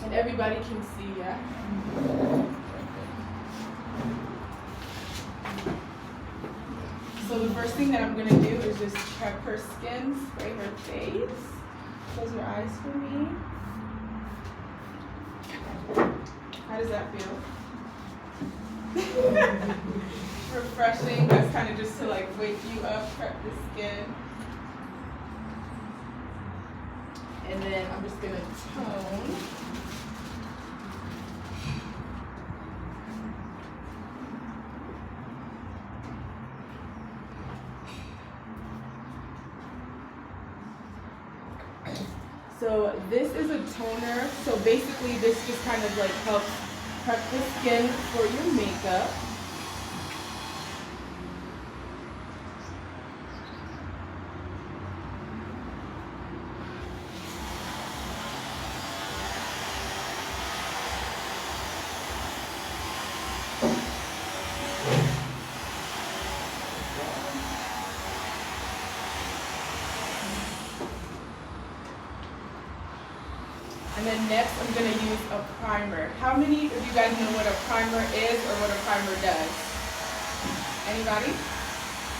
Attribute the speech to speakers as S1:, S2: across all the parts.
S1: And everybody can see, yeah? So the first thing that I'm gonna do is just prep her skin, spray her face. Close your eyes for me. How does that feel? Refreshing. That's kind of just to like wake you up, prep the skin. And then I'm just gonna tone. So this is a toner. So basically this just kind of like helps prep the skin for your makeup. And then next, I'm going to use a primer. How many of you guys know what a primer is or what a primer does? Anybody?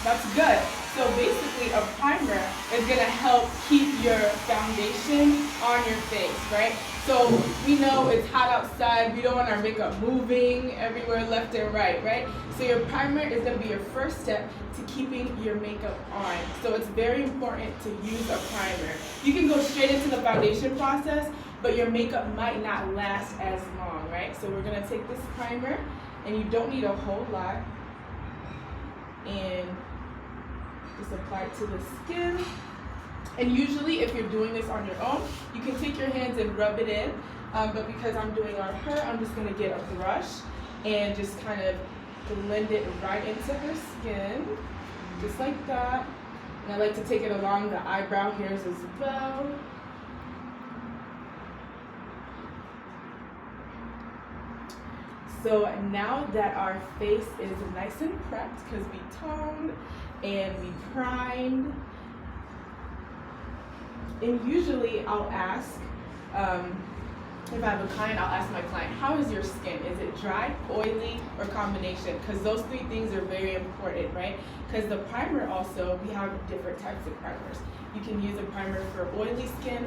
S1: That's good. So basically, a primer is going to help keep your foundation on your face, right? So we know it's hot outside. We don't want our makeup moving everywhere left and right, right? So your primer is going to be your first step to keeping your makeup on. So it's very important to use a primer. You can go straight into the foundation process, but your makeup might not last as long, right? So we're gonna take this primer, and you don't need a whole lot, and just apply it to the skin. And usually if you're doing this on your own, you can take your hands and rub it in, but because I'm doing on her, I'm just gonna get a brush and just kind of blend it right into her skin, just like that. And I like to take it along the eyebrow hairs as well. So now that our face is nice and prepped, because we toned and we primed, and usually I'll ask, if I have a client, I'll ask my client, how is your skin? Is it dry, oily, or combination? Because those three things are very important, right? Because the primer also, we have different types of primers. You can use a primer for oily skin.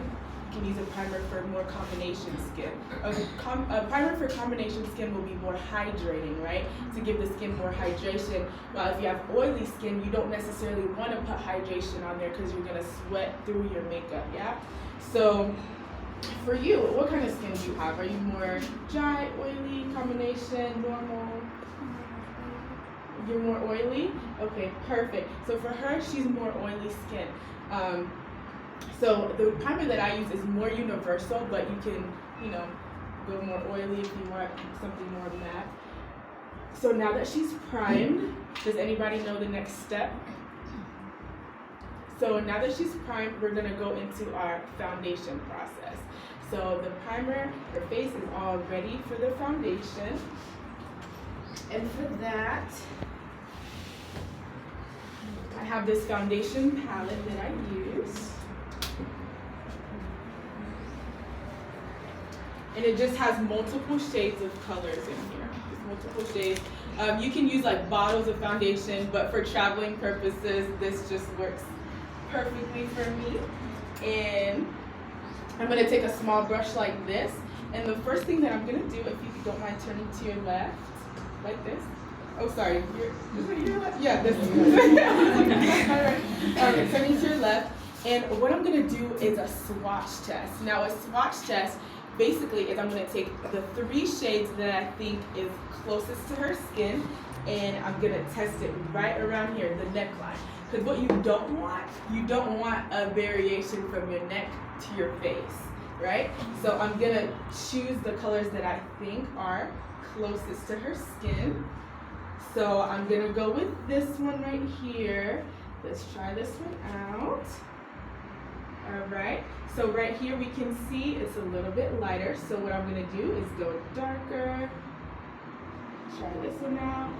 S1: You can use a primer for more combination skin. A primer for combination skin will be more hydrating, right? To give the skin more hydration. While if you have oily skin, you don't necessarily want to put hydration on there because you're going to sweat through your makeup, yeah? So for you, what kind of skin do you have? Are you more dry, oily, combination, normal? You're more oily? Okay, perfect. So for her, she's more oily skin. So the primer that I use is more universal, but you can, go more oily if you want something more matte. So now that she's primed, does anybody know the next step? So now that she's primed, we're gonna go into our foundation process. So the primer, her face is all ready for the foundation. And for that, I have this foundation palette that I use. And it just has multiple shades of colors in here. Just multiple shades. You can use like bottles of foundation, but for traveling purposes, this just works perfectly for me. And I'm gonna take a small brush like this. And the first thing that I'm gonna do, if you don't mind turning to your left, like this. Oh, sorry, is it your left? Yeah, this is all right. Turning to your left. And what I'm gonna do is a swatch test. Now a swatch test basically is I'm going to take the 3 shades that I think is closest to her skin, and I'm going to test it right around here, the neckline. Because what you don't want a variation from your neck to your face, right? So I'm going to choose the colors that I think are closest to her skin. So I'm going to go with this one right here. Let's try this one out. All right, so right here we can see it's a little bit lighter. So what I'm gonna do is go darker. Try this one out.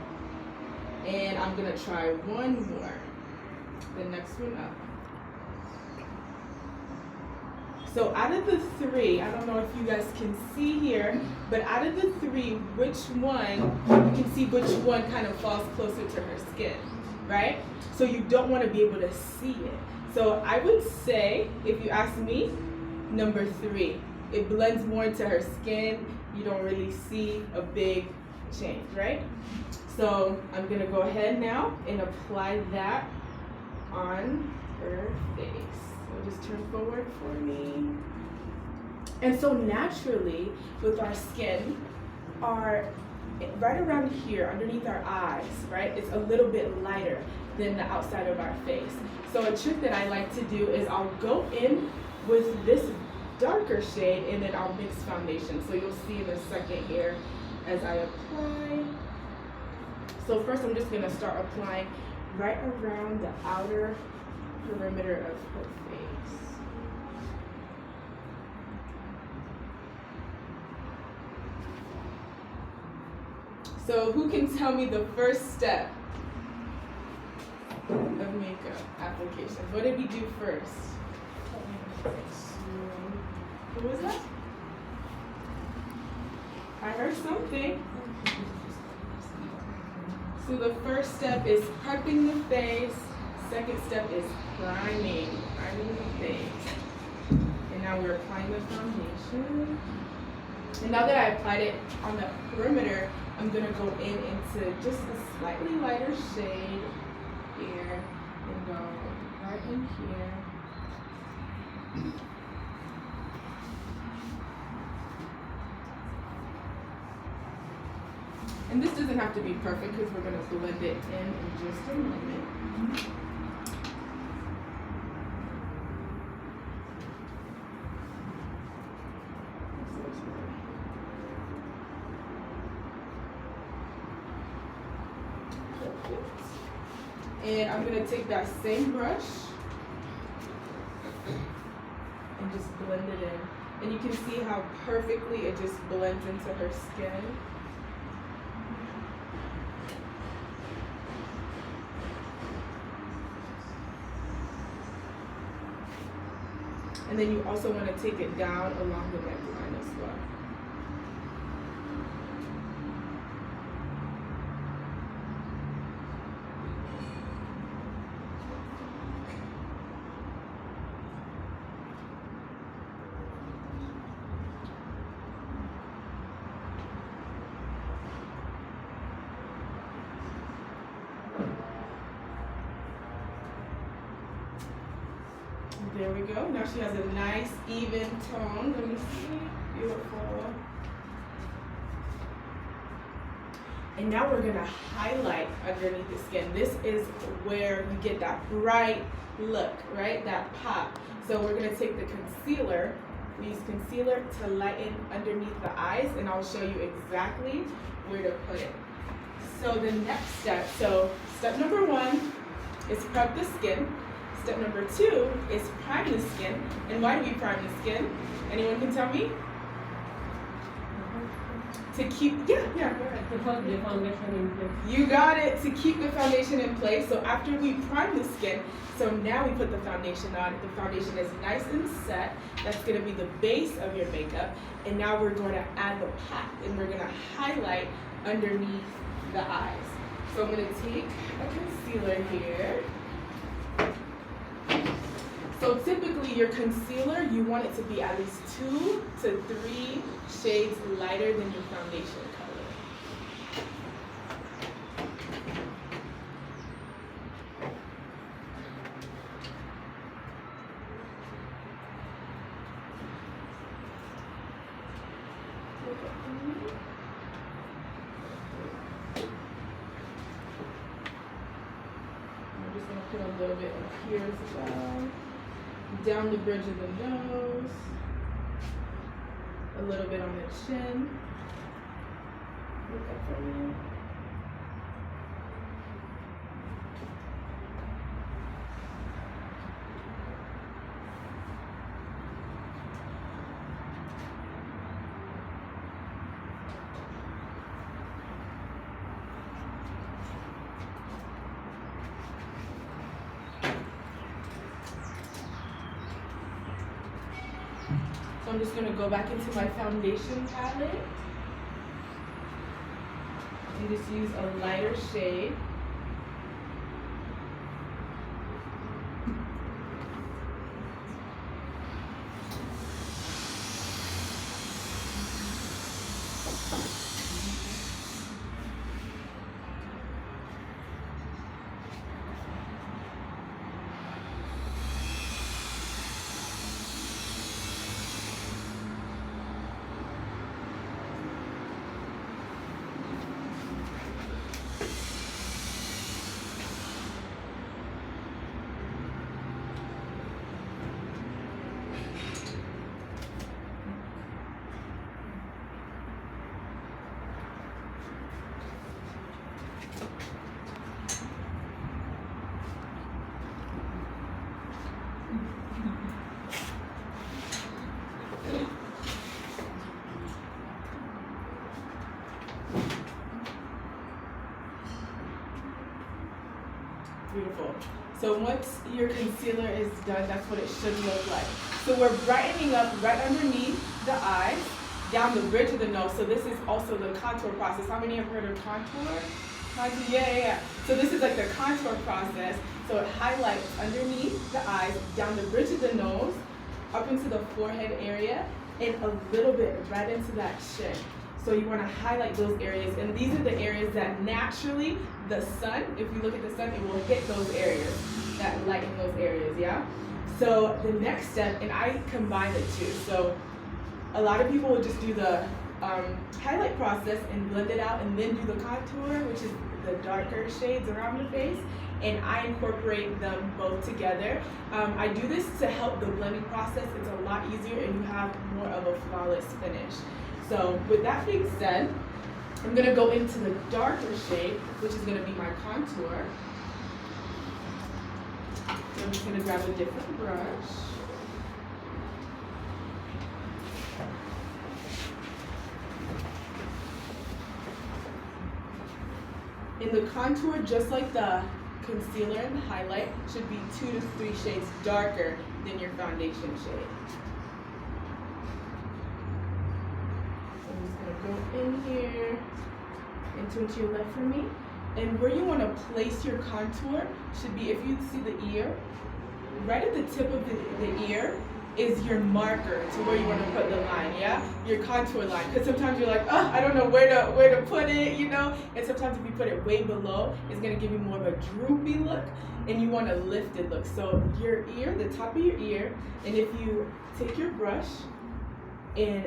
S1: And I'm gonna try one more. The next one up. So out of the three, I don't know if you guys can see here, but out of the three, which one, you can see which one kind of falls closer to her skin, right? So you don't want to be able to see it. So I would say, if you ask me, number 3. It blends more into her skin. You don't really see a big change, right? So I'm gonna go ahead now and apply that on her face. So just turn forward for me. And so naturally, with our skin, right around here, underneath our eyes, right, it's a little bit lighter than the outside of our face. So a trick that I like to do is I'll go in with this darker shade and then I'll mix foundation. So you'll see in a second here as I apply. So first I'm just gonna start applying right around the outer perimeter of her face. So who can tell me the first step of makeup application? What did we do first? Who was that? I heard something. So the first step is prepping the face. Second step is priming the face. And now we're applying the foundation. And now that I applied it on the perimeter, I'm gonna go into just a slightly lighter shade here and go right in here. And this doesn't have to be perfect because we're going to blend it in just a moment. Perfect. And I'm going to take that same brush and just blend it in. And you can see how perfectly it just blends into her skin. And then you also want to take it down along the neckline as well. There we go. Now she has a nice even tone. Let me see. Beautiful. And now we're gonna highlight underneath the skin. This is where you get that bright look, right? That pop. So we're gonna take the concealer. We use concealer to lighten underneath the eyes, and I'll show you exactly where to put it. So the next step, step number 1 is prep the skin. Step number 2 is prime the skin. And why do we prime the skin? Anyone can tell me? To keep, go ahead.
S2: To hold the foundation in place.
S1: You got it, to keep the foundation in place. So after we prime the skin, so now we put the foundation on. The foundation is nice and set. That's gonna be the base of your makeup. And now we're going to add the pack, and we're gonna highlight underneath the eyes. So I'm gonna take a concealer here. So typically your concealer, you want it to be at least 2 to 3 shades lighter than your foundation color. I'm just gonna put a little bit up here as well. Down the bridge of the nose, a little bit on the chin. Look up for me. So I'm just gonna go back into my foundation palette and just use a lighter shade. Beautiful. So once your concealer is done, that's what it should look like. So we're brightening up right underneath the eyes, down the bridge of the nose. So this is also the contour process. How many have heard of contour? Yeah. So this is like the contour process. So it highlights underneath the eyes, down the bridge of the nose, up into the forehead area, and a little bit right into that chin. So you want to highlight those areas, and these are the areas that naturally the sun, if you look at the sun, it will hit those areas, that light in those areas, yeah? So the next step, and I combine the two. So a lot of people will just do the highlight process and blend it out and then do the contour, which is the darker shades around the face, and I incorporate them both together. I do this to help the blending process. It's a lot easier and you have more of a flawless finish. So with that being said, I'm gonna go into the darker shade, which is gonna be my contour. So I'm just gonna grab a different brush. In the contour, just like the concealer and the highlight, should be 2 to 3 shades darker than your foundation shade. Go in here, into your left for me, and where you want to place your contour should be, if you see the ear, right at the tip of the ear is your marker to where you want to put the line, yeah? Your contour line, because sometimes you're like, oh, I don't know where to put it, you know? And sometimes if you put it way below, it's going to give you more of a droopy look, and you want a lifted look. So your ear, the top of your ear, and if you take your brush and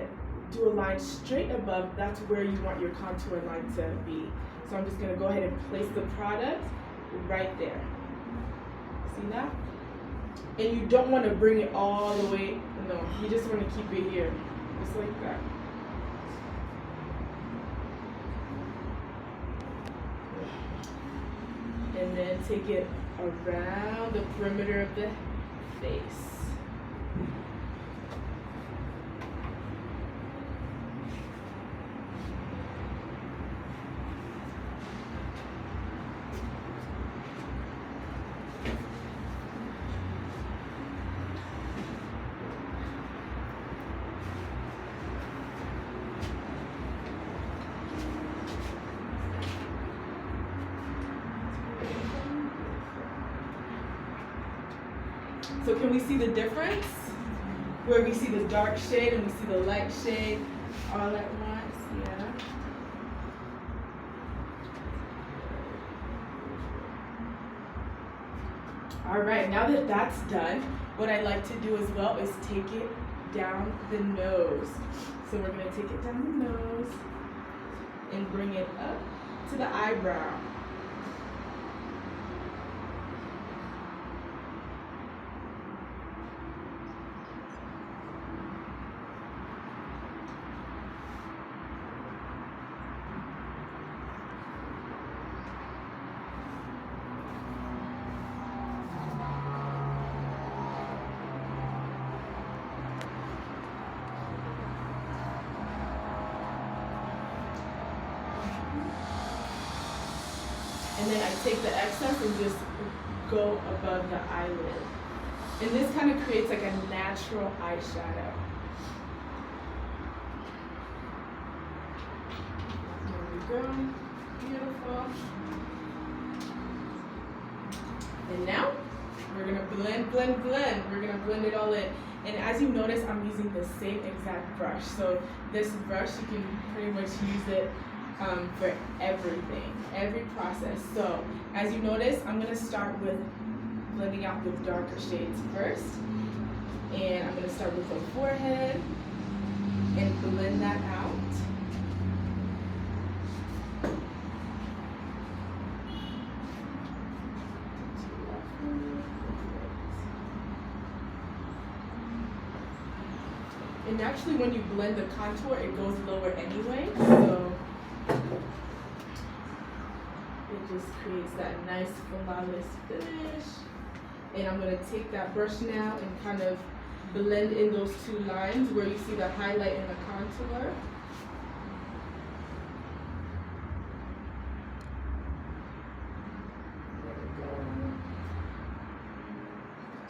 S1: do a line straight above, that's where you want your contour line to be. So I'm just gonna go ahead and place the product right there. See that? And you don't want to bring it all the way, no, you just want to keep it here, just like that. And then take it around the perimeter of the face. So can we see the difference? Where we see the dark shade and we see the light shade all at once, yeah. All right, now that that's done, what I like to do as well is take it down the nose. So we're gonna take it down the nose and bring it up to the eyebrow. And then I take the excess and just go above the eyelid. And this kind of creates like a natural eyeshadow. go. Beautiful. And now we're gonna blend. We're gonna blend it all in. And as you notice, I'm using the same exact brush. So this brush, you can pretty much use it for everything, every process. So as you notice, I'm gonna start with blending out with darker shades first. And I'm gonna start with the forehead and blend that out. And actually when you blend the contour, it goes lower anyway, so it just creates that nice flawless finish. And I'm gonna take that brush now and kind of blend in those two lines where you see the highlight and the contour. There we go.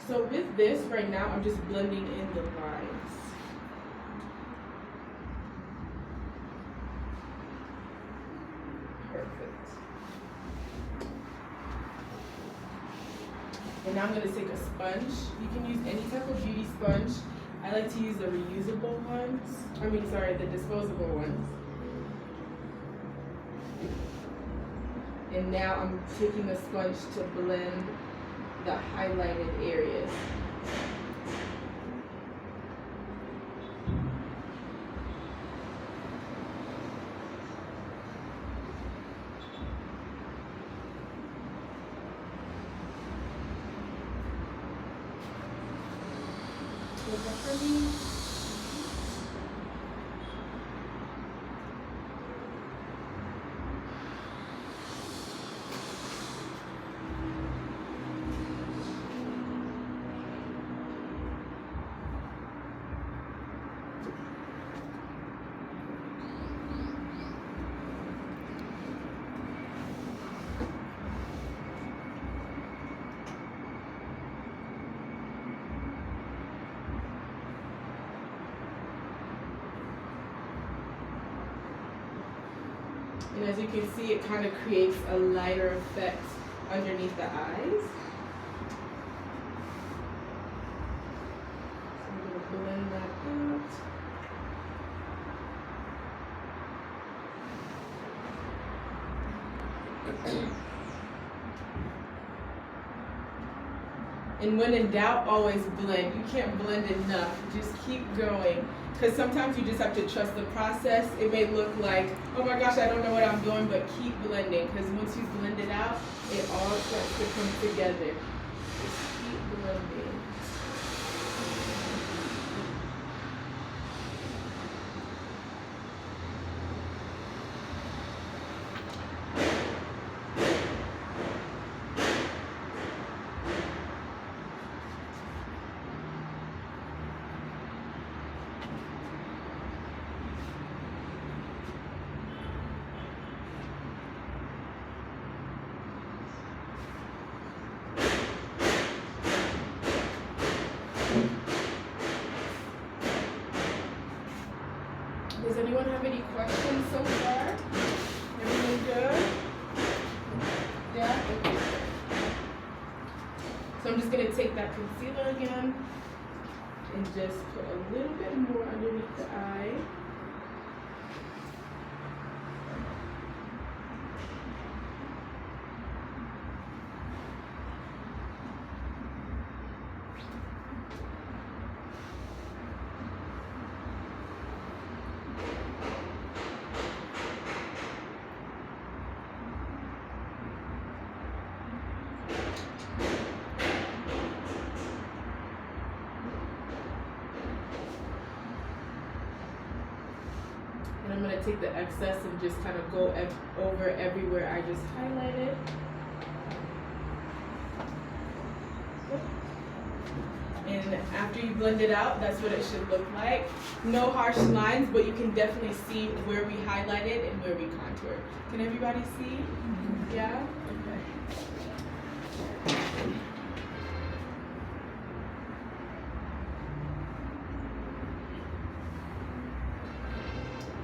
S1: So with this, right now, I'm just blending in the lines. Perfect. And now I'm going to take a sponge. You can use any type of beauty sponge. I like to use the reusable ones. The disposable ones. And now I'm taking a sponge to blend the highlighted areas. Was that for me? And as you can see, it kind of creates a lighter effect underneath the eyes. So I'm going to blend that out. And when in doubt, always blend. You can't blend enough. Just keep going. Because sometimes you just have to trust the process. It may look like, oh my gosh, I don't know what I'm doing, but keep blending. Because once you blend it out, it all starts to come together. Just keep blending. Does anyone have any questions so far? Everyone good? Yeah? Okay. So I'm just going to take that concealer again and just put a little bit more underneath the eye. And I'm going to take the excess and just kind of go over everywhere I just highlighted. And after you blend it out, that's what it should look like. No harsh lines, but you can definitely see where we highlighted and where we contoured. Can everybody see? Yeah? Okay.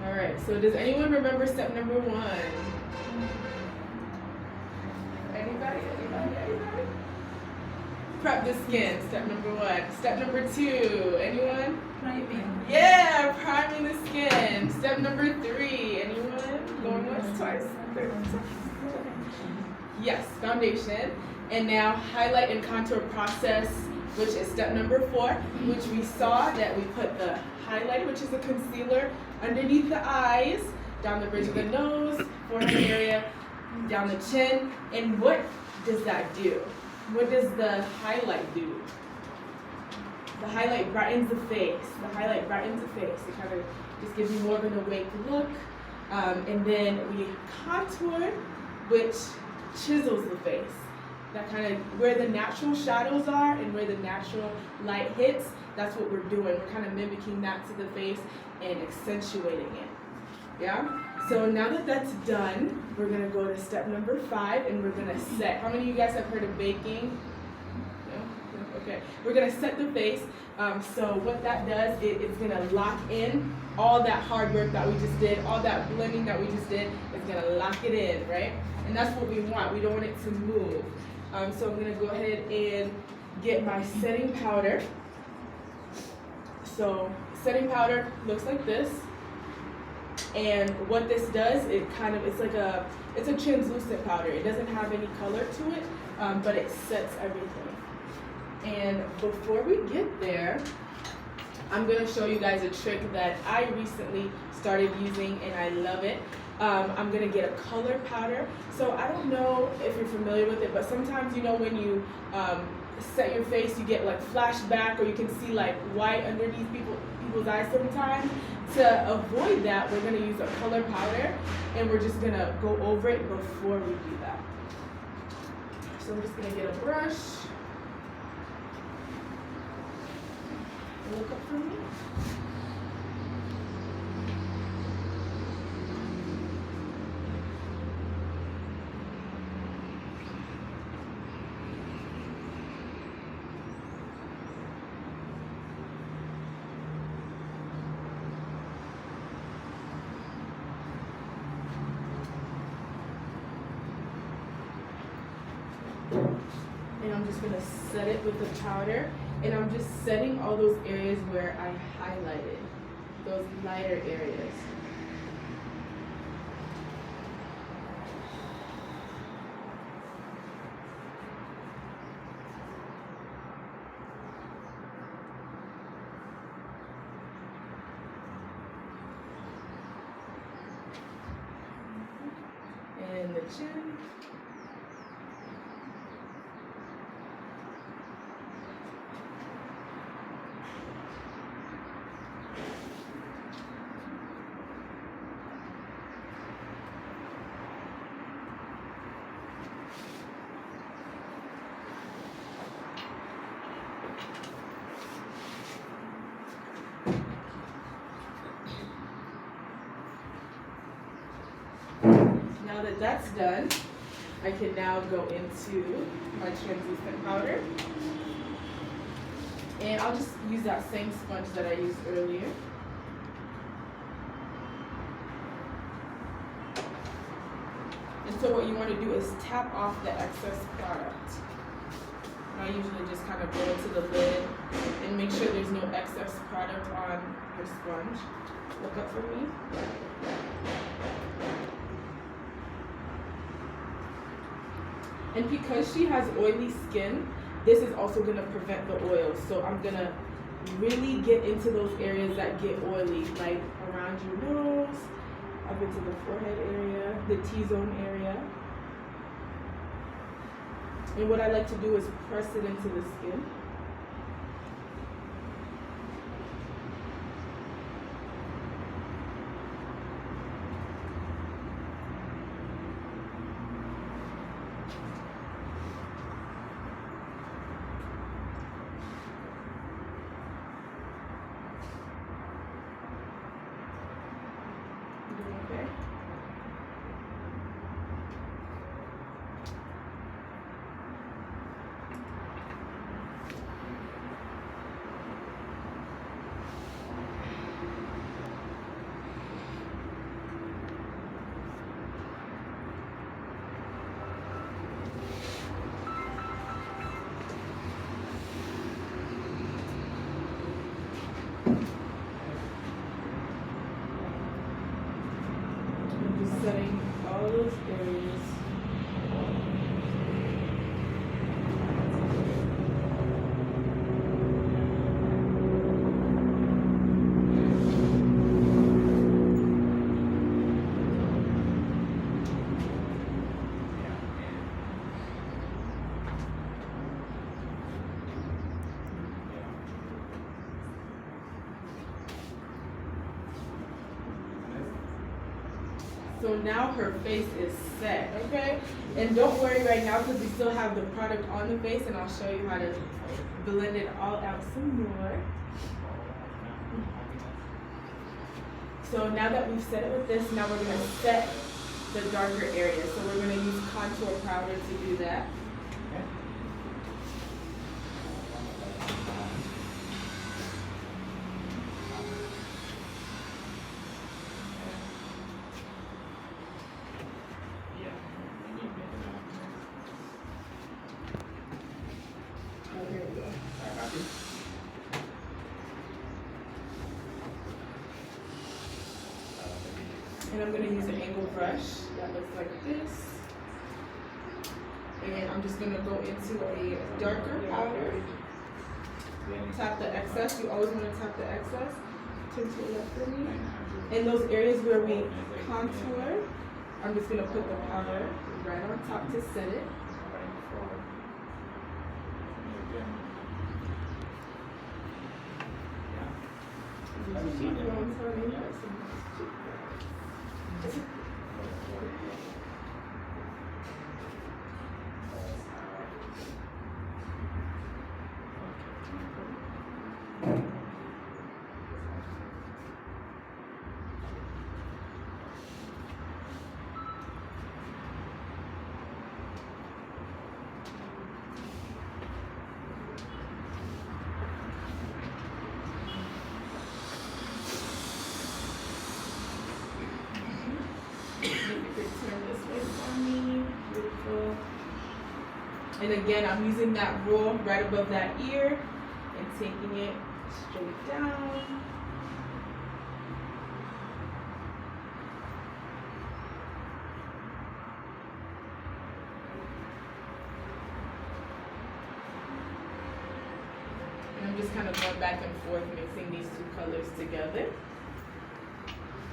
S1: All right, so does anyone remember step number 1? Anybody? Prep the skin, step number 1. Step number 2, anyone?
S2: Priming.
S1: Yeah, priming the skin. Step number 3, anyone? Going once, twice, third time. Yes, foundation. And now highlight and contour process, which is step number 4, which we saw that we put the highlight, which is a concealer, underneath the eyes, down the bridge of the nose, forehead area, down the chin. And what does that do? What does the highlight do? The highlight brightens the face. The highlight brightens the face. It kind of just gives you more of an awake look. And then we contour, which chisels the face. That kind of where the natural shadows are and where the natural light hits, that's what we're doing. We're kind of mimicking that to the face and accentuating it. Yeah? So now that that's done, we're going to go to step number 5 and we're going to set. How many of you guys have heard of baking? No? Okay. We're going to set the face. So what that does, it's going to lock in all that hard work that we just did, all that blending that we just did. It's going to lock it in, right? And that's what we want. We don't want it to move. So I'm going to go ahead and get my setting powder. So setting powder looks like this. And what this does, it's a translucent powder. It doesn't have any color to it, but it sets everything. And before we get there, I'm going to show you guys a trick that I recently started using and I love it. I'm going to get a color powder. So I don't know if you're familiar with it, but sometimes, you know, when you set your face, you get like flashback or you can see like white underneath people's eyes sometimes. To avoid that, we're going to use a color powder and we're just going to go over it before we do that. So I'm just going to get a brush. Look up for me. And I'm just going to set it with the powder. And I'm just setting all those areas where I highlighted, those lighter areas. And the chin. Now that that's done, I can now go into my translucent powder. And I'll just use that same sponge that I used earlier. And so what you want to do is tap off the excess product. And I usually just kind of go into the lid and make sure there's no excess product on your sponge. Look up for me. And because she has oily skin, this is also going to prevent the oils. So I'm going to really get into those areas that get oily, like around your nose, up into the forehead area, the T-zone area. And what I like to do is press it into the skin. I'm just setting all those areas. So now her face is set, okay? And don't worry right now because we still have the product on the face and I'll show you how to blend it all out some more. So now that we've set it with this, now we're gonna set the darker areas. So we're gonna use contour powder to do that. And I'm going to use an angle brush that looks like this. And I'm just going to go into a darker powder. Tap the excess. You always want to tap the excess. Turn to the left for me. In those areas where we contour, I'm just going to put the powder right on top to set it. And again, I'm using that roll right above that ear and taking it straight down. And I'm just kind of going back and forth mixing these two colors together.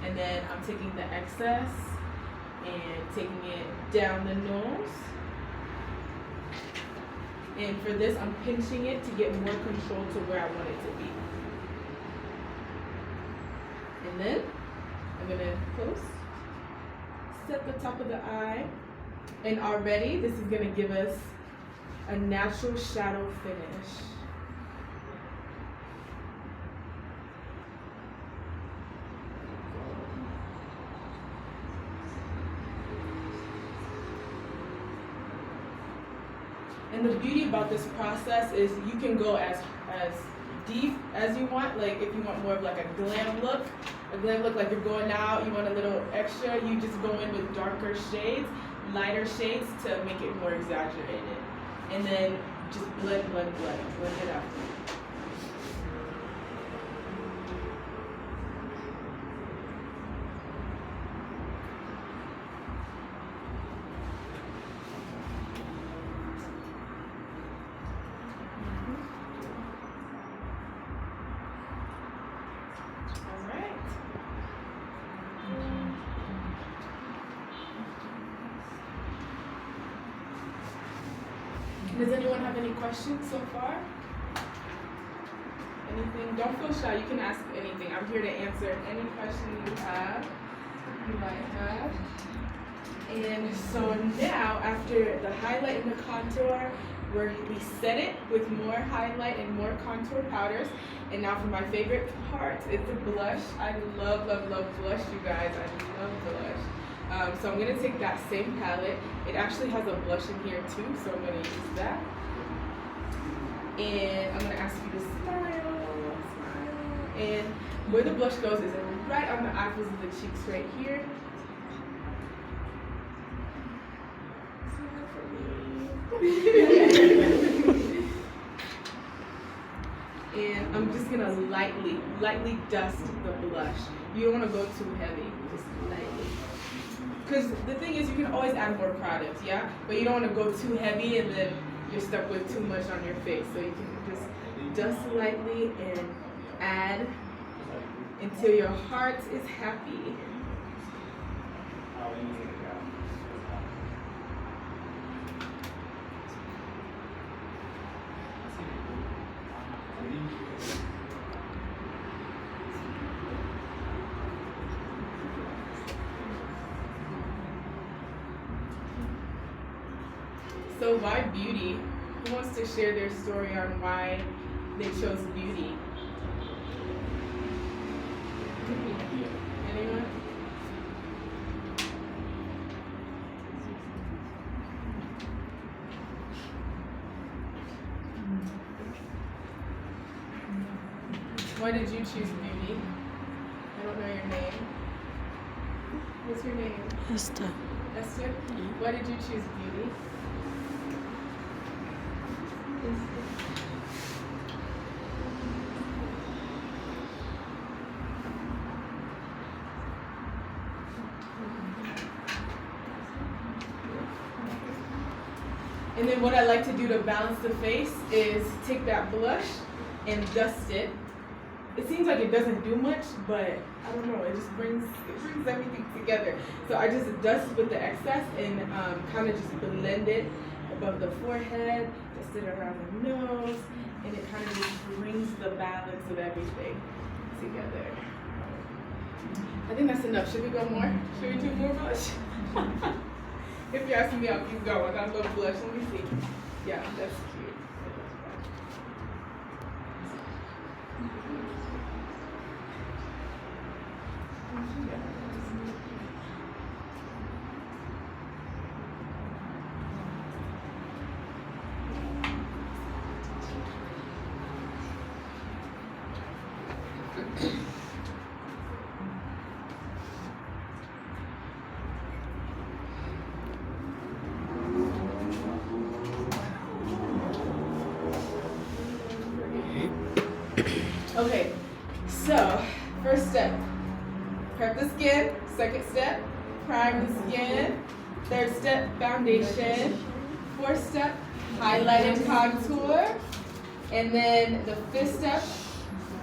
S1: And then I'm taking the excess and taking it down the nose. And for this, I'm pinching it to get more control to where I want it to be. And then I'm gonna close, set the top of the eye, and already this is gonna give us a natural shadow finish. And the beauty about this process is you can go as deep as you want. Like if you want more of like a glam look like you're going out, you want a little extra, you just go in with darker shades, lighter shades to make it more exaggerated. And then just blend it out. Does anyone have any questions so far? Anything? Don't feel shy. You can ask anything. I'm here to answer any question you might have. And so now, after the highlight and the contour, we set it with more highlight and more contour powders. And now for my favorite part, it's the blush. I love blush, you guys. I love blush. So I'm going to take that same palette. It actually has a blush in here too, so I'm going to use that. And I'm going to ask you to smile. And where the blush goes is right on the apples of the cheeks right here. And I'm just gonna lightly dust the blush. You don't wanna go too heavy, just lightly. Because the thing is, you can always add more products, yeah? But you don't wanna go too heavy and then you're stuck with too much on your face. So you can just dust lightly and add until your heart is happy. So why beauty? Who wants to share their story on why they chose beauty? Anyone? Why did you choose beauty? I don't know your name. What's your name?
S3: Esther.
S1: Esther? Why did you choose beauty? And then what I like to do to balance the face is take that blush and dust it. It seems like it doesn't do much, but I don't know, it brings everything together. So I just dust with the excess and kind of just blend it above the forehead, dust it around the nose, and it kind of just brings the balance of everything together. I think that's enough. Should we go more? Should we do more blush? If you're asking me, I'll keep going. I'll go blush. Let me see. Yeah, that's cute. Okay, so first step, prep the skin. Second step, prime the skin. Third step, foundation. Fourth step, highlight and contour. And then the fifth step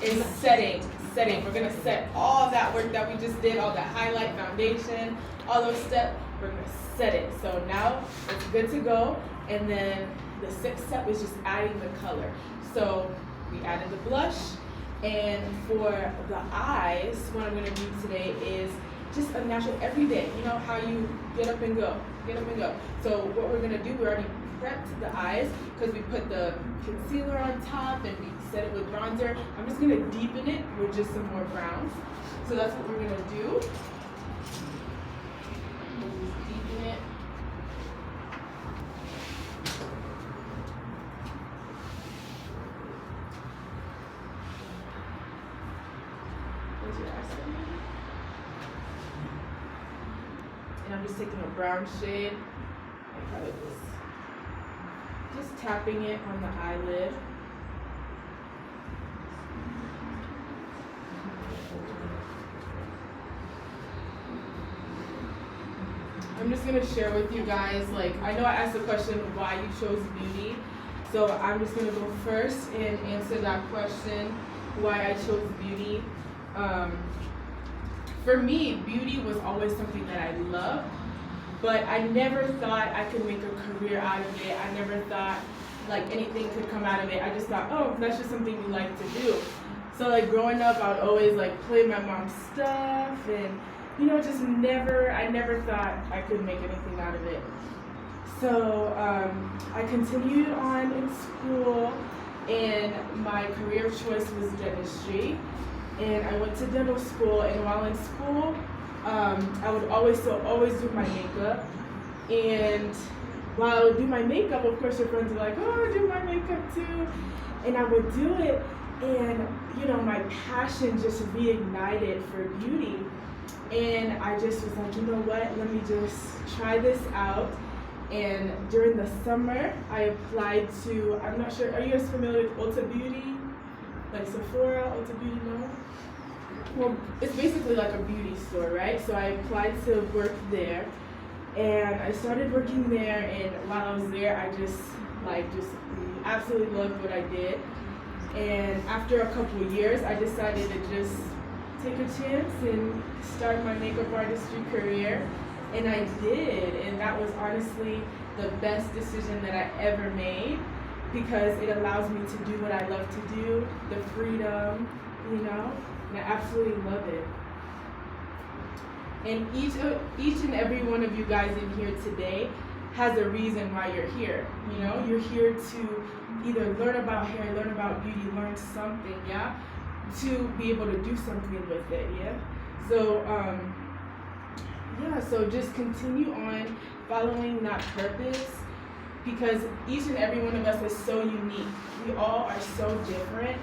S1: is setting. We're gonna set all that work that we just did, all that highlight, foundation, all those steps, we're gonna set it. So now it's good to go. And then the sixth step is just adding the color. So we added the blush. And for the eyes, what I'm gonna do today is just a natural everyday. You know how you get up and go. So what we're gonna do, we already prepped the eyes because we put the concealer on top and we set it with bronzer. I'm just gonna deepen it with just some more browns. So that's what we're gonna do. Deepen it. And I'm just taking a brown shade and kind of just tapping it on the eyelid. I'm just gonna share with you guys, like, I know I asked the question why you chose beauty, so I'm just gonna go first and answer that question, why I chose beauty. For me, beauty was always something that I loved, but I never thought I could make a career out of it. I never thought like anything could come out of it. I just thought, oh, that's just something you like to do. So like growing up, I would always like play my mom's stuff and just I never thought I could make anything out of it. So I continued on in school and my career of choice was dentistry. And I went to dental school, and while in school, I would always do my makeup. And while I would do my makeup, of course your friends are like, oh, I do my makeup too. And I would do it, and my passion just reignited for beauty. And I just was like, you know what, let me just try this out. And during the summer, I applied to, I'm not sure, are you guys familiar with Ulta Beauty? like Sephora, Ulta Beauty, no? Well, it's basically like a beauty store, right? So I applied to work there, and I started working there, and while I was there, I just absolutely loved what I did. And after a couple of years, I decided to just take a chance and start my makeup artistry career, and I did, and that was honestly the best decision that I ever made, because it allows me to do what I love to do, the freedom, and I absolutely love it. And each and every one of you guys in here today has a reason why you're here. You're here to either learn about hair, learn about beauty, learn something, yeah, to be able to do something with it, yeah. So so just continue on following that purpose, because each and every one of us is so unique. We all are so different,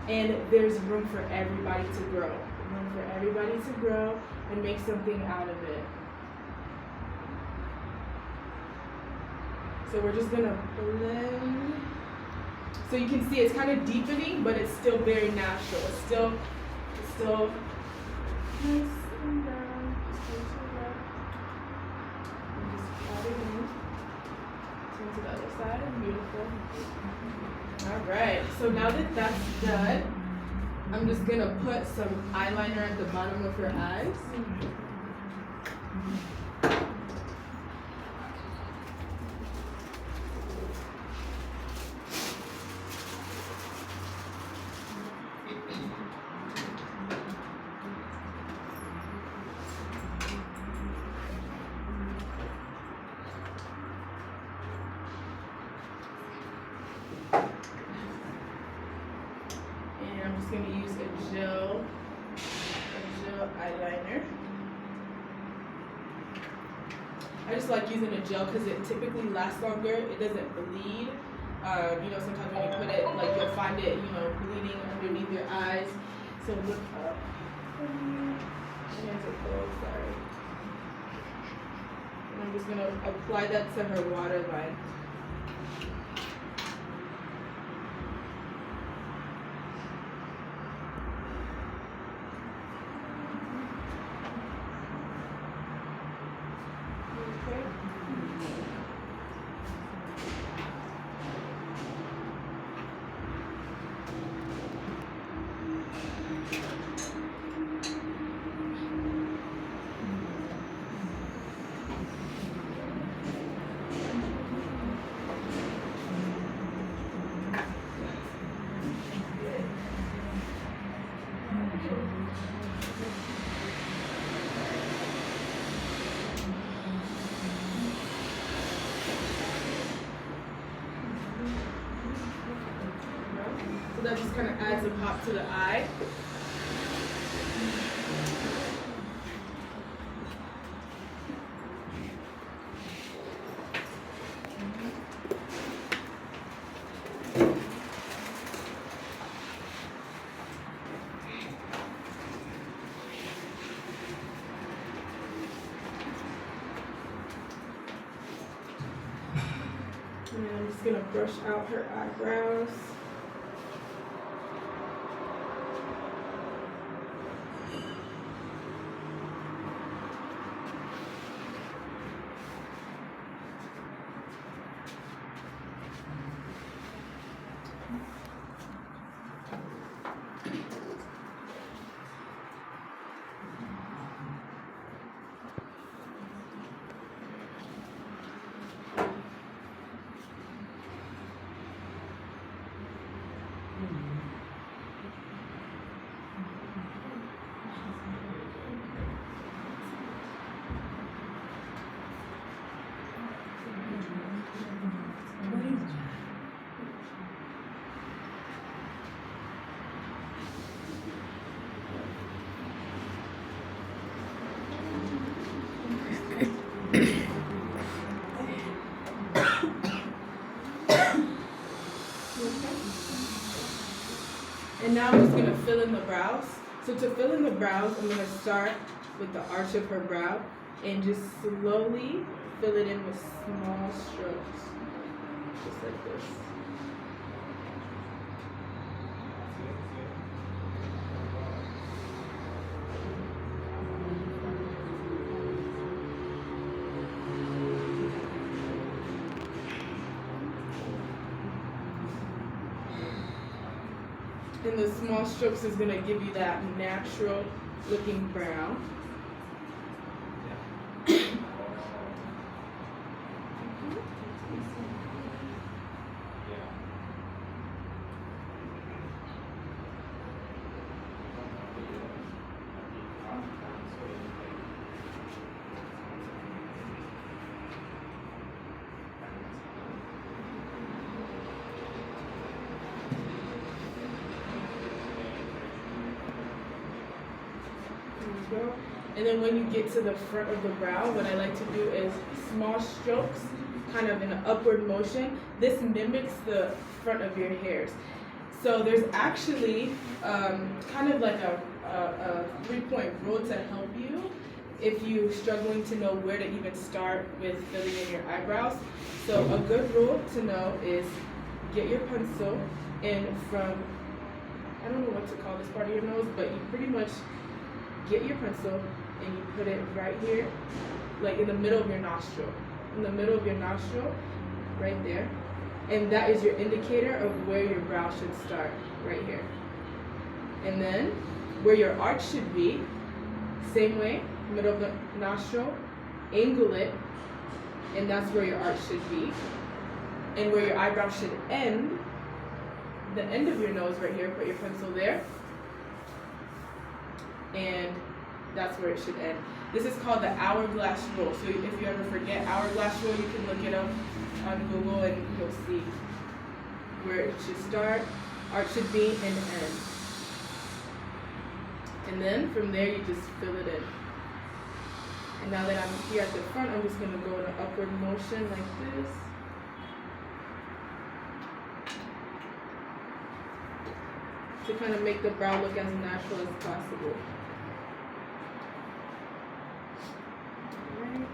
S1: and there's room for everybody to grow. Room for everybody to grow and make something out of it. So we're just gonna blend. So you can see it's kind of deepening, but it's still very natural. It's still nice and down. Just pat it in. Turn to the other side. Beautiful. All right. So now that that's done, I'm just gonna put some eyeliner at the bottom of her eyes. I'm just going to use a gel eyeliner. I just like using a gel because it typically lasts longer. It doesn't bleed. Sometimes when you put it, like you'll find it, bleeding underneath your eyes. So look up. My hands are cold, sorry. And I'm just going to apply that to her waterline. That just kind of adds a pop to the eye. And I'm just going to brush out her eyebrows. And now I'm just going to fill in the brows. So to fill in the brows, I'm going to start with the arch of her brow and just slowly fill it in with small strokes, just like this. and the small strokes is gonna give you that natural looking brow. And then when you get to the front of the brow, what I like to do is small strokes, kind of in an upward motion. This mimics the front of your hairs. So there's actually kind of like a 3-point rule to help you if you're struggling to know where to even start with filling in your eyebrows. So a good rule to know is get your pencil and from, I don't know what to call this part of your nose, but you pretty much get your pencil and you put it right here, like in the middle of your nostril. In the middle of your nostril, right there. And that is your indicator of where your brow should start, right here. And then, where your arch should be, same way, middle of the nostril, angle it, and that's where your arch should be. And where your eyebrow should end, the end of your nose right here, put your pencil there, and that's where it should end. This is called the hourglass rule. So if you ever forget hourglass rule, you can look it up on Google and you'll see where it should start, arch should be, and end. And then from there, you just fill it in. And now that I'm here at the front, I'm just gonna go in an upward motion like this. To kind of make the brow look as natural as possible. Alright.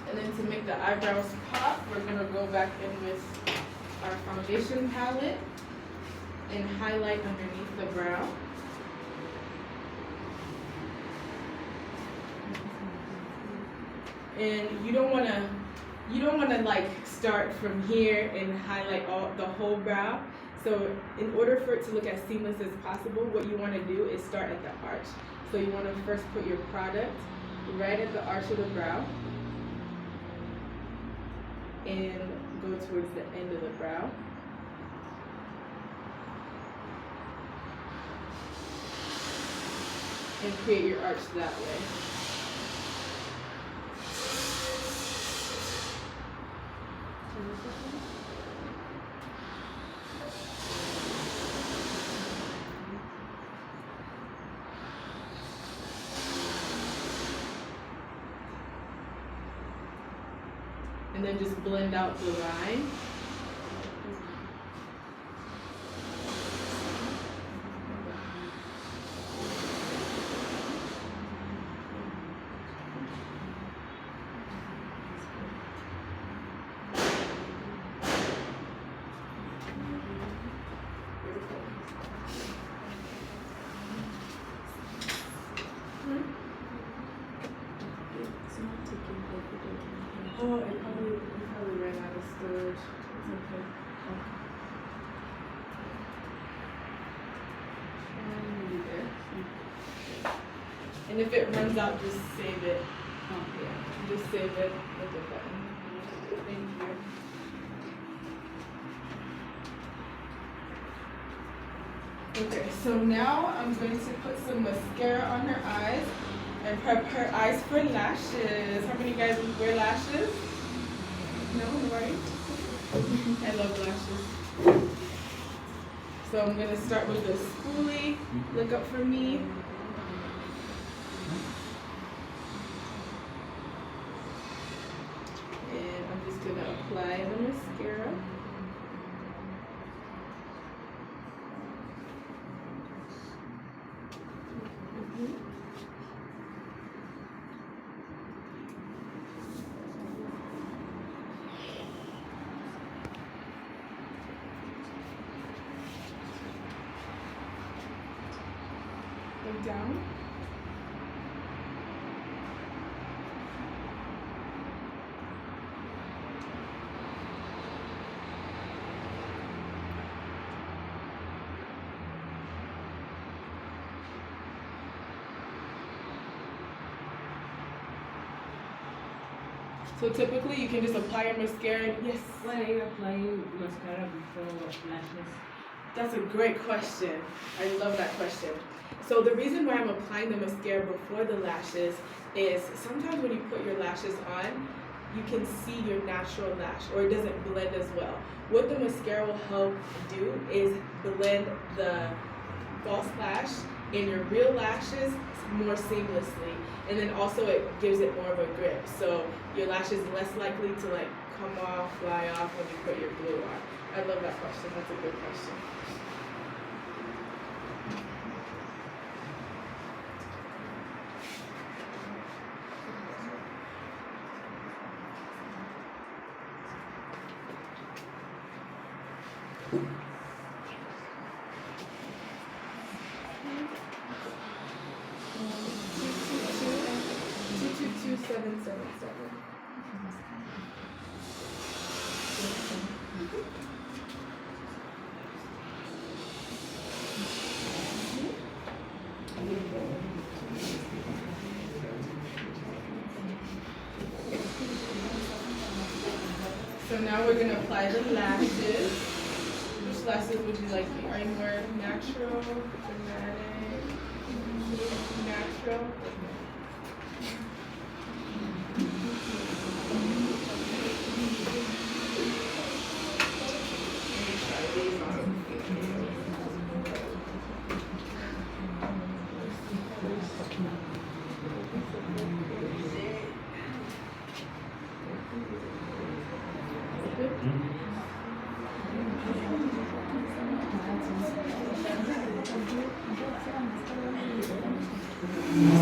S1: And then to make the eyebrows pop, we're going to go back in with our foundation palette and highlight underneath the brow. And you don't want to like start from here and highlight the whole brow. So in order for it to look as seamless as possible, what you want to do is start at the arch. So you want to first put your product right at the arch of the brow and go towards the end of the brow. And create your arch that way. And then just blend out the line. Oh, it probably ran out of storage. It's okay. And if it runs out, just save it. Oh, yeah. Just save it with the button. Thank you. Okay, so now I'm going to put some mascara on her eyes and prep her eyes for lashes. How many guys wear lashes? No, right? I love lashes. So I'm gonna start with the spoolie. Look up for me. And I'm just gonna apply the mascara. down. So typically you can just apply your mascara and yes.
S2: Why are you applying mascara before lashes?
S1: That's a great question. I love that question. So the reason why I'm applying the mascara before the lashes is sometimes when you put your lashes on, you can see your natural lash or it doesn't blend as well. What the mascara will help do is blend the false lash and your real lashes more seamlessly. And then also it gives it more of a grip. So your lash is less likely to like come off, fly off when you put your glue on. I love that question. That's a good question. Seven, seven, seven. So now we're going to apply the lashes. Which lashes would you like? Are you more natural, dramatic, natural?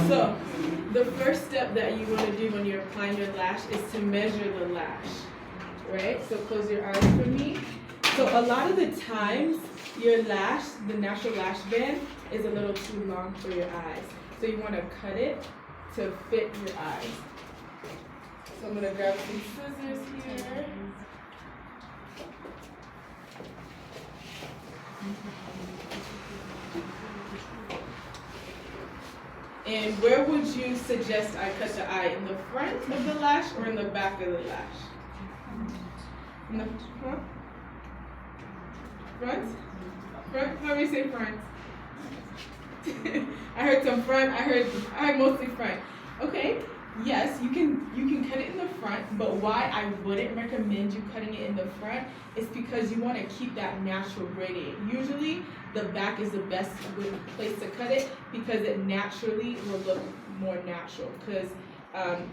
S1: So, the first step that you want to do when you're applying your lash is to measure the lash, right? So close your eyes for me. So a lot of the times, your lash, the natural lash band, is a little too long for your eyes. So you want to cut it to fit your eyes. So I'm going to grab some scissors here. And where would you suggest I cut the eye? In the front of the lash or in the back of the lash? In the front? Front? Front? Let me say front. I heard some front, I heard mostly front. Okay, yes, you can cut it in the front, but why I wouldn't recommend you cutting it in the front is because you want to keep that natural gradient. Usually the back is the best place to cut it because it naturally will look more natural because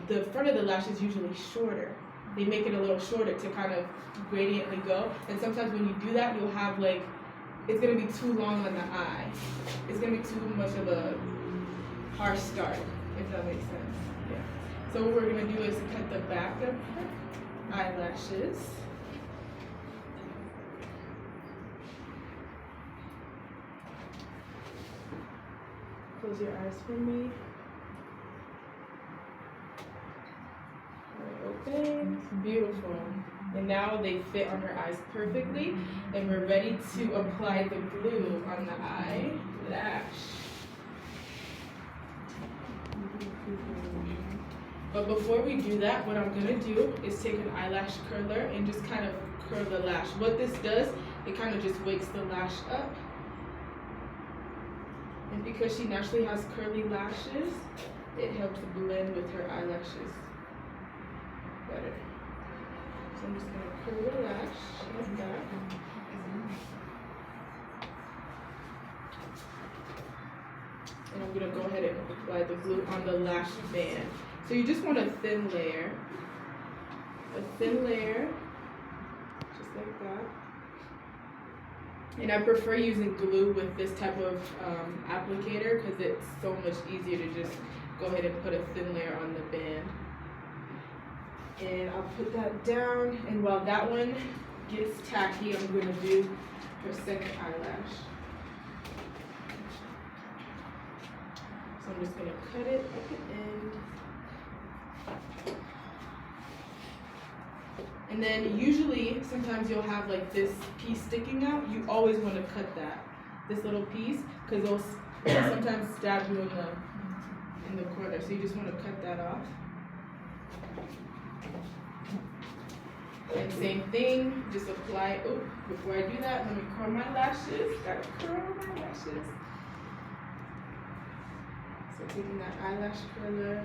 S1: the front of the lash is usually shorter. They make it a little shorter to kind of gradiently go, and sometimes when you do that, you'll have like, it's going to be too long on the eye. It's going to be too much of a harsh start, if that makes sense. Yeah. So what we're going to do is cut the back of her eyelashes. Close your eyes for me. Open. Beautiful. And now they fit on her eyes perfectly, and we're ready to apply the glue on the eyelash. But before we do that, what I'm gonna do is take an eyelash curler and just kind of curl the lash. What this does, it kind of just wakes the lash up. And because she naturally has curly lashes, it helps blend with her eyelashes better. So I'm just going to curl the lash like that. And I'm going to go ahead and apply the glue on the lash band. So you just want a thin layer. A thin layer, just like that. And I prefer using glue with this type of applicator because it's so much easier to just go ahead and put a thin layer on the band. And I'll put that down, and while that one gets tacky, I'm going to do her second eyelash. So I'm just gonna cut it at the end. And then usually, sometimes you'll have like this piece sticking out. You always want to cut that, this little piece, because it'll sometimes stab you in the corner. So you just want to cut that off. And same thing, just apply. Oh, before I do that, let me curl my lashes. Gotta curl my lashes. So taking that eyelash curler.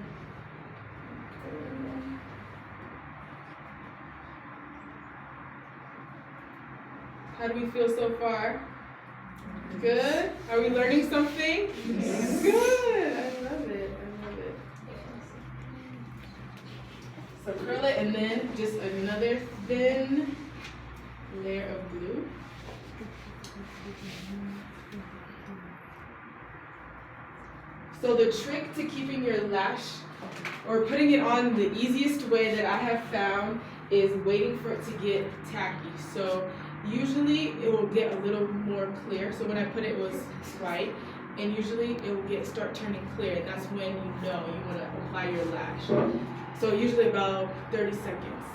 S1: Curling them. How do we feel so far? Good? Are we learning something? Yes. Good. I love it. I love it. So curl it and then just another thin layer of glue. So the trick to keeping your lash or putting it on the easiest way that I have found is waiting for it to get tacky. So usually it will get a little more clear. So when I put it, it was white, and usually it will start turning clear, and that's when you know you want to apply your lash. So usually about 30 seconds.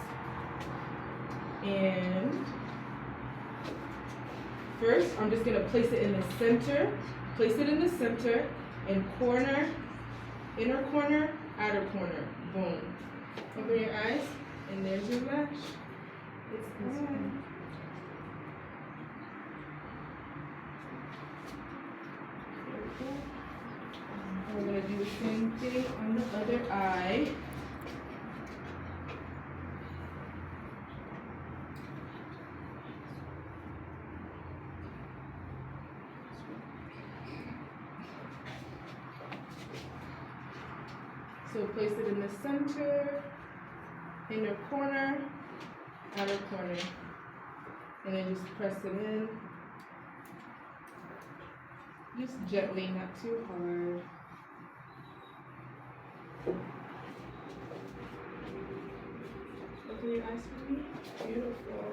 S1: And first, I'm just gonna place it in the center. Place it in the center, and corner, inner corner, outer corner. Boom. Open your eyes, and there's your lash. It's on. We're going to do the same thing on the other eye. So place it in the center, inner corner, outer corner, and then just press it in. Just gently, not too hard. Open your eyes for me. Beautiful.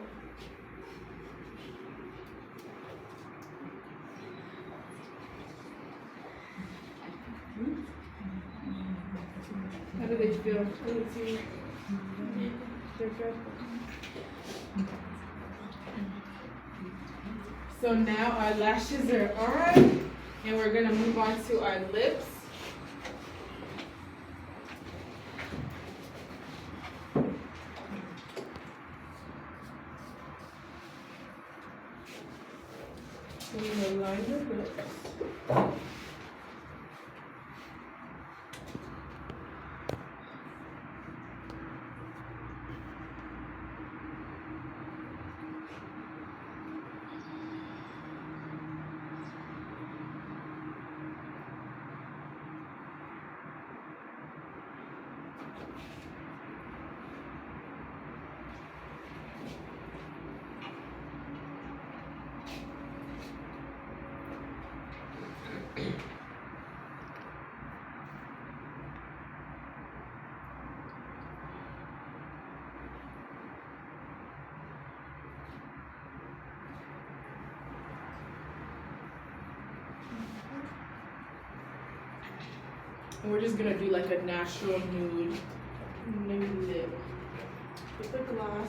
S1: How do they feel? Let me see. They're good. So now our lashes are on, and we're gonna move on to our lips. So we're gonna line the lips. And we're just gonna do like a natural nude lip with the gloss.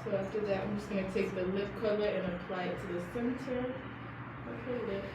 S1: So after that, I'm just going to take the lip color and apply it to the center of her lips.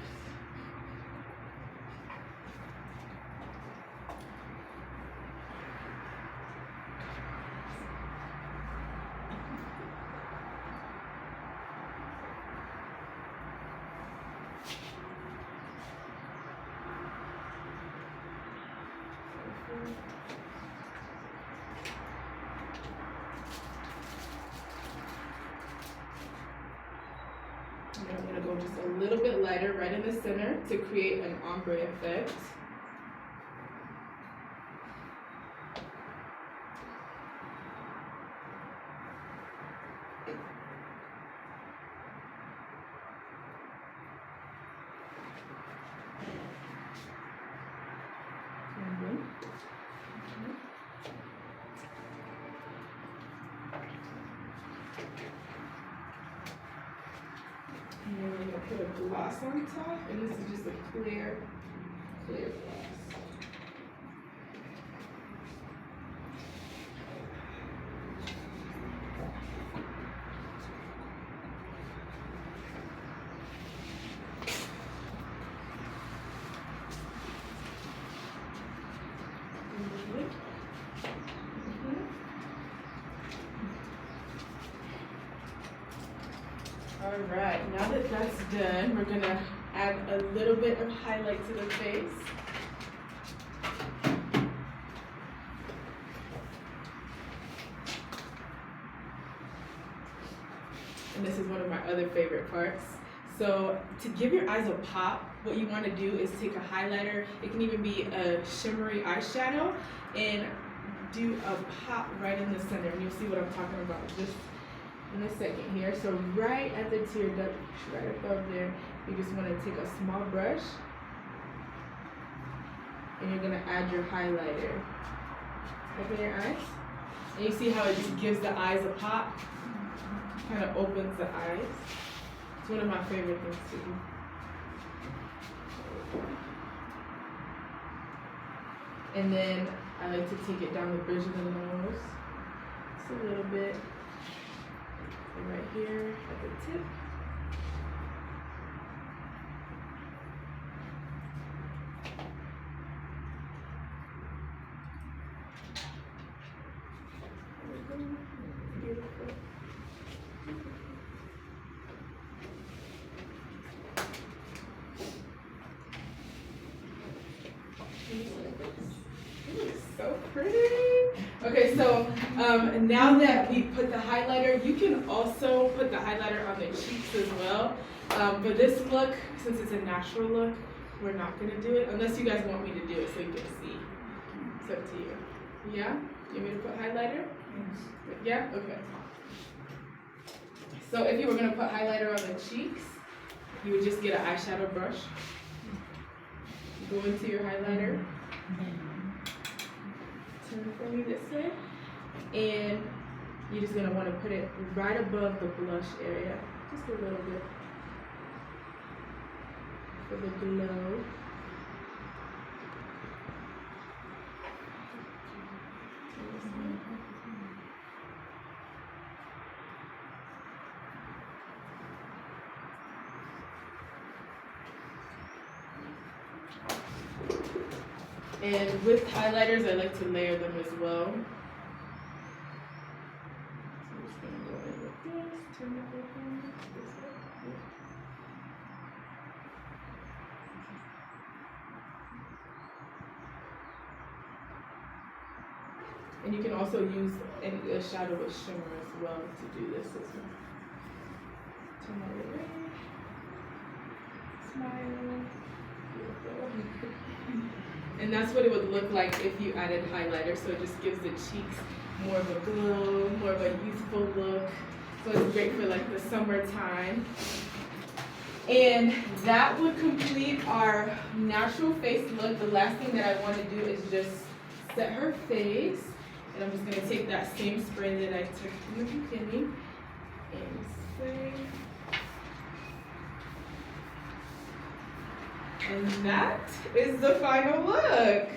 S1: And then I'm going to go just a little bit lighter right in the center to create an ombre effect. And then we're gonna put a gloss on top, and this is just a clear gloss. All right, now that that's done, we're gonna add a little bit of highlight to the face. And this is one of my other favorite parts. So to give your eyes a pop, what you wanna do is take a highlighter, it can even be a shimmery eyeshadow, and do a pop right in the center, and you'll see what I'm talking about just in a second here. So right at the tear duct, right above there, you just want to take a small brush and you're going to add your highlighter. Open your eyes. And you see how it just gives the eyes a pop? Kind of opens the eyes. It's one of my favorite things to do. And then I like to take it down the bridge of the nose. Just a little bit. And right here at the tip. Beautiful. So pretty. Okay, so now that we put the highlighter, you can also put the highlighter on the cheeks as well. For this look, since it's a natural look, we're not gonna do it unless you guys want me to do it so you can see. It's up to you. Yeah? You want me to put highlighter? Yeah? Okay. So if you were gonna put highlighter on the cheeks, you would just get an eyeshadow brush. Go into your highlighter. Turn it for me this way. And you're just gonna wanna put it right above the blush area. Just a little bit. For the glow. And with highlighters, I like to layer them as well. So I'm just gonna go in with this, turn it open, this way. And you can also use a shadow with shimmer as well to do this as well. Turn it away. Smile. Beautiful. And that's what it would look like if you added highlighter. So it just gives the cheeks more of a glow, more of a youthful look. So it's great for like the summertime. And that would complete our natural face look. The last thing that I want to do is just set her face. And I'm just going to take that same spray that I took in the beginning and spray. And that is the final look.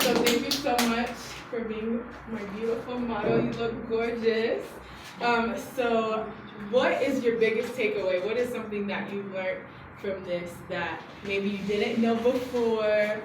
S1: So thank you so much for being my beautiful model. You look gorgeous. So what is your biggest takeaway? What is something that you learned from this that maybe you didn't know before?